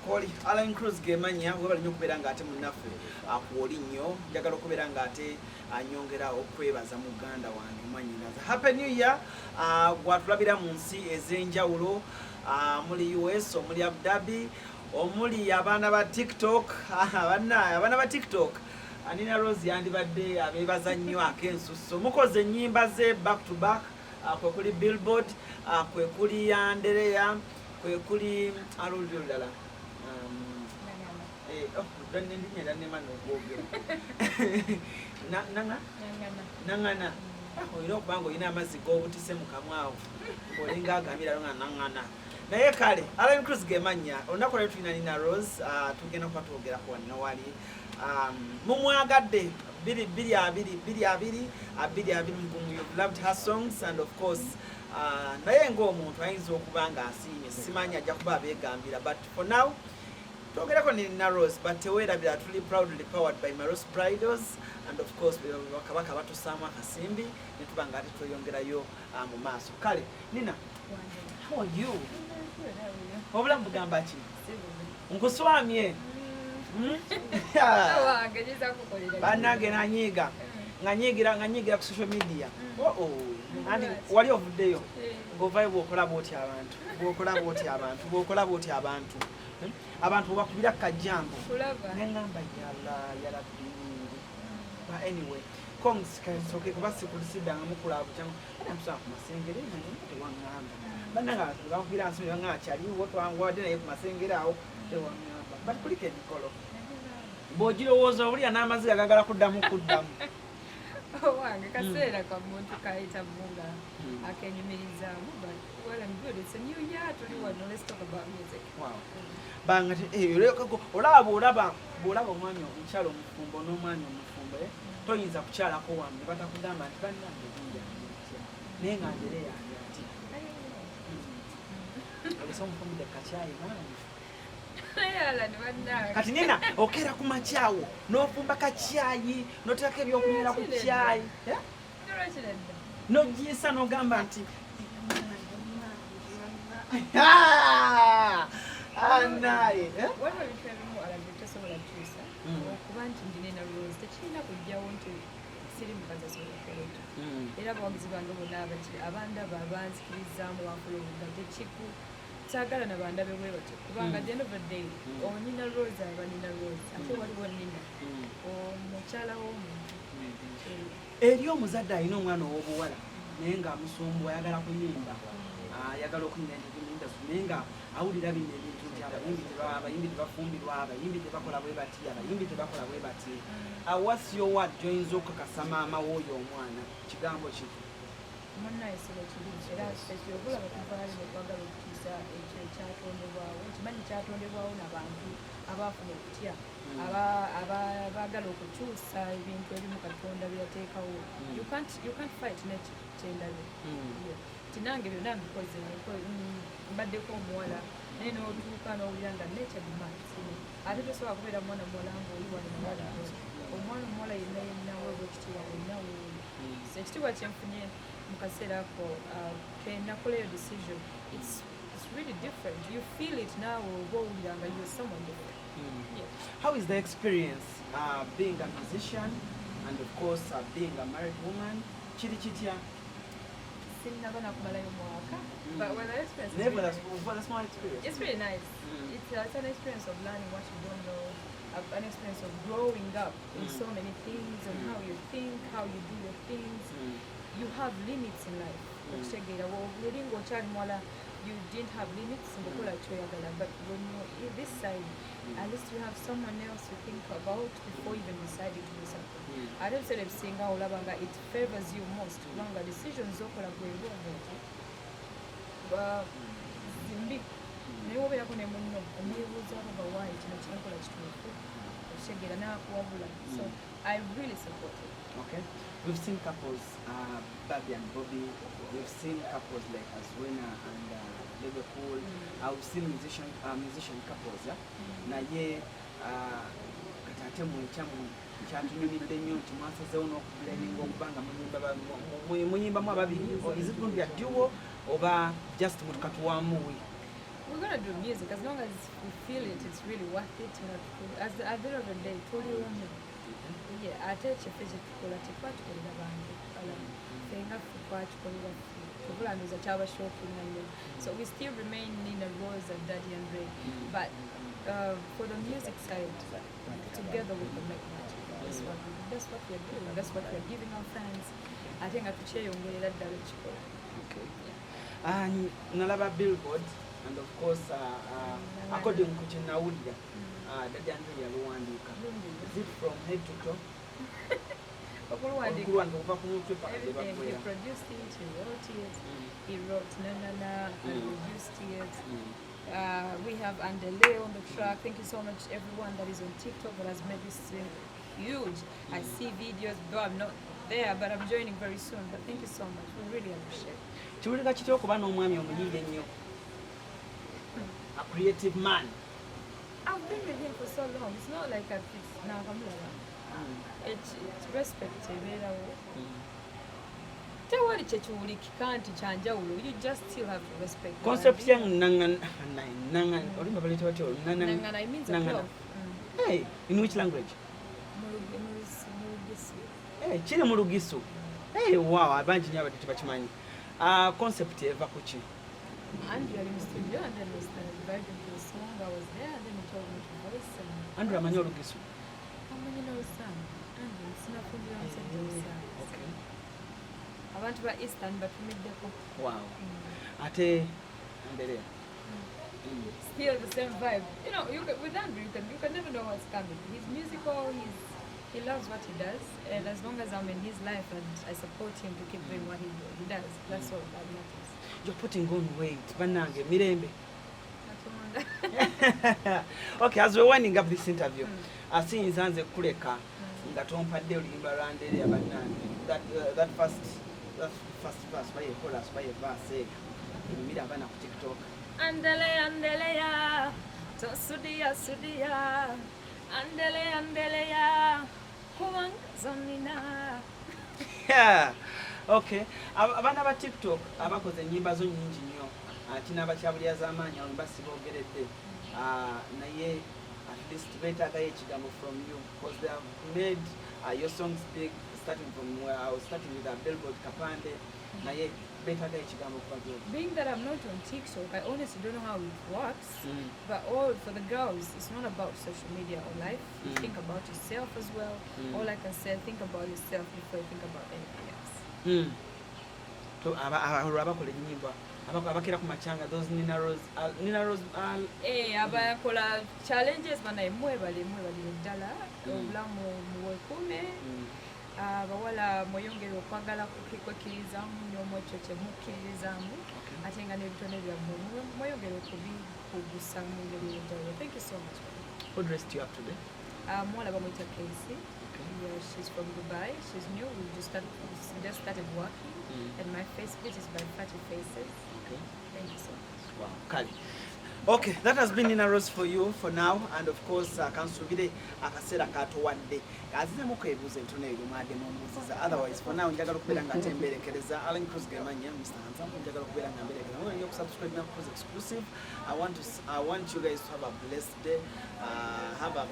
koli Alan Cruz gemanya webali nnyo okubeera ng'ate munnaffe akuwoli nnyo njagala okubeera ng'ate anyongera okwebaza muganda wange mwanyinaza Happy New Year gwatulabira mu nsi ez'enjawulo muli US omuli Abu Dhabi omuli abaana ba TikTok abaana ba TikTok Anina Rose yandibadde abeebaza nnyo ak'ensusso mukoze ennyimba ze back to back kwe kuli Billboard kwe kuli Andrea kwe kuli alulyo lala nangana oyina okubanga oyina amazzi g'obutise mu kamwawo olinga agambira nga nangana naye kale Alan Cruz gemanya olunaku lwali tulina Nina Rose tugenda kuba twogerako wano wali mumwagadde you've loved her songs and of course naye ng'omuntu ayinza okuba nga asiimye simanyi ajja kuba abeegambira but for now twogerako ne Nina Rose but teweerabira tuli proudly powered by Maros Bridals and of course bakabaka batusaamu akasimbi ne tuba nga ate tweyongerayo mu maaso kale Nina how are you obulamu bugamba ki nkuswamye bannange nanyigira ku social media andi wali ovuddeyo ng'ovayo bw'okola bw'oti abantu abantu bwebakubira kajambo neŋŋamba yalabbi anyway konsoke kuba sikulisidanga mukulaabu kyangu era ntusaba ku masengere naye tewaŋŋamba bannanga bakubira nsonyi baŋŋamba kyaliwo twanguwadde naye ku masengere awo tewaŋŋamba but kuliko emikolo bw'ogirowooza obulya n'amaziga gagala kuddamu wange kaseera ka muntu kayita bunga akenyumirizaamu but well and good it's a new year tuli wano let's talk about music banga olaba omwami omukyalo omufumbo n'omwami omufumbo toyinza kukyalako wange batakugamba nti bannange binjatya naye nga njere yange ati olesa omufumbo kakyayi mwange kati Nina okera ku makyawo n'ofumba kakyayi n'oteeka ebyokunywera ku kyayi n'ogiisa n'ogamba nti anaye okuba nti ndi Nina Rose tekirina kujjawo nti siri mukazi asobola okukoleta era abawagizi bange bonna abandaba abanzikirizaamu wakola obugagge kiku kyagala nabandabe bwe batyo kubanga at the end of the day Nina Rose aba Nina Rose ate waliwo Nina omukyala w'omuntu eri omuzadde alina omwana ow'obuwala naye ng'amusumbu ayagala kuyimba ayagala okunyira ennyimba naye nga awulira bino ebintu nti abayimbi tebafumbirwa abayimbi tebakola bwe bati abayimbi tebakola bwe bati what's your word gy'oyinza okukakasa maama w'oyo omwana kigambo ki munnaye sebo kiringi era okulaba kuvaali nokwagala okukiisa ekyo ekyatondebwawo kimanyi kyatondebwawo n'abantu abaafuna okutya abaagala okukyusa ebintu ebimu Katonda byateekawo you can't fight nature kyendabe tinange byonna mbikoze mbaddeko omuwala naye n'otuuka n'owulira nga nature demands ate tosobola kubeera mwana muwala ng'oli wano muwala omwana omuwala yenna weebwa ekitiibwa wenna weoli ekitiibwa kyenfunye mu kaseera ako kenakoleyo decision it's really different you feel it now oba owulira nga you're someone different. How is the experience being a musician and of course being a married woman kiri kitya sinaba nakumalayo mwaka but well the experience for the small experience it's really nice it's an experience of learning what you don't know an experience of growing up in so many things and how you think how you do your things you have limits in life okutegeera olinga okyali muwala you didn't have limits ngokola kyoyagala but when you're this side at least you have someone else to think about before even deciding to do something ate ebiseera ebisinga olaba nga it favors you most kubanga decisions zokola gwebwonoti zimbi naye wobeerako ne munno omwebuuza baba waayi kino kyenkola kituufu okutegeera n'akuwabula so I really support it. Okay, we've seen couples Bambi and Bobby, we've seen couples like Azwina and Liverpool. I've seen musician couples naye katate mwechamu kyatunyumidde nnyo nti mwasazeewo n'okubulaminga okubanga muyimbamu ababiri is it going to be a duo oba just mutukatuwamuwi we're gonna do music as long as we feel it. It's really worth it. At the end of the day, yeah, ate ekifo kyetukola tetwatukolera bantu fenga twatukolera tubulanduza kyabashookinga nnyo. So we still remain Nina Rose and Daddy and Ray, but for the music side, together we can make magic. That's what we are doing. That's what we are giving our fans. I think atukyeyongerera ddala ekikola. Okay. Nalaba Billboard, and of course according to kyenawulira Daddy and Ray yaluwandiika. Is it from head to toe? Everything. He produced it, he wrote it, he wrote Nana, and produced it. We have Andele on the track. Thank you so much everyone that is on TikTok that has made this thing huge. I see videos, though I'm not there, but I'm joining very soon. But thank you so much. We really appreciate it. Kiwulira kitya okuba n'omwami omuyiiya ennyo? A creative man. I've been with him for so long. It's not like it's now it's respect. Tewali kyekiwulikika nti kyanjawulo. You just still have to respect. Concept yang nangan olimba baleta batyo nangana it means a cloth. Hey, in which language? Hey, kiri mu Lugisu. Hey, wow, abangi nnyo abadde tebakimanyi. Concept eva ku ki? Andrew ali mu studio and then was invited to the song. I was there and then he told me to voice and Andrew amanyi Olugisu? amanyi n'olusanga. Andrew sinafumbira omusajja olusanga. Okay. Abantu ba Eastern batumiddeko. Wow. Ate Andrea. Still the same vibe. You know, with Andrew, you can never know what's coming. He's musical, he loves what he does, and as long as I'm in his life and I support him to keep doing what he does, that's all that matters. You're putting on weight, banange, mirembe. Okay, as we're winding up this interview, I see nzanze kuleka nga tompadde oluyimba lwandereya bannange. That first verse by a chorus by a verse emira abana ku TikTok. Andele ya, to sudia, andele ya, kuwangazanina. Yeah. Okay. Abana ba TikTok abakoze ennyimba zo nnyingi nnyo. Kina abakyabulya z'amaanyi abo basi boogeredde. Naye at least beetagayo ekigambo from you because they have made your songs big starting from where I was starting with a Billboard Kapande. Naye beetagayo ekigambo kuba good. Being that I'm not on TikTok, I honestly don't know how it works. But all for the girls, it's not about social media or life. You think about yourself as well. All I can say, think about yourself before you think about anything else. So abakola ennyimba abakira ku machanga those Nina Rose abakola challenges banaye mwebale ddala obulamu muwekume abawala mweyongere okwagala kwekkirizamu n'omwekyo kye mukkiririzaamu ate nga n'ebitone byammwe mweyongere okubikugusa mu ngeri ey'enjawulo. Thank you so much. Who dressed you up today? Mwala bamwita Casey. Yeah, she's from Dubai. She's new. We just started working, and my face split is by 30 faces. Okay. Thank you so much. Wow, Kali. Okay, that has been Nina Rose for you for now, and of course, kansubire akaseera katowadde azizemu kwebuuza entono eyo mwadde mumbuuziza. Otherwise, for now, njagala okubeera nga temberekereza Allen Cruz gemanya Mr. Handsome. Njagala okubeera nga mberekereza. Mwenye okusubscribe na Cruz exclusive. I want you guys to have a blessed day. Have a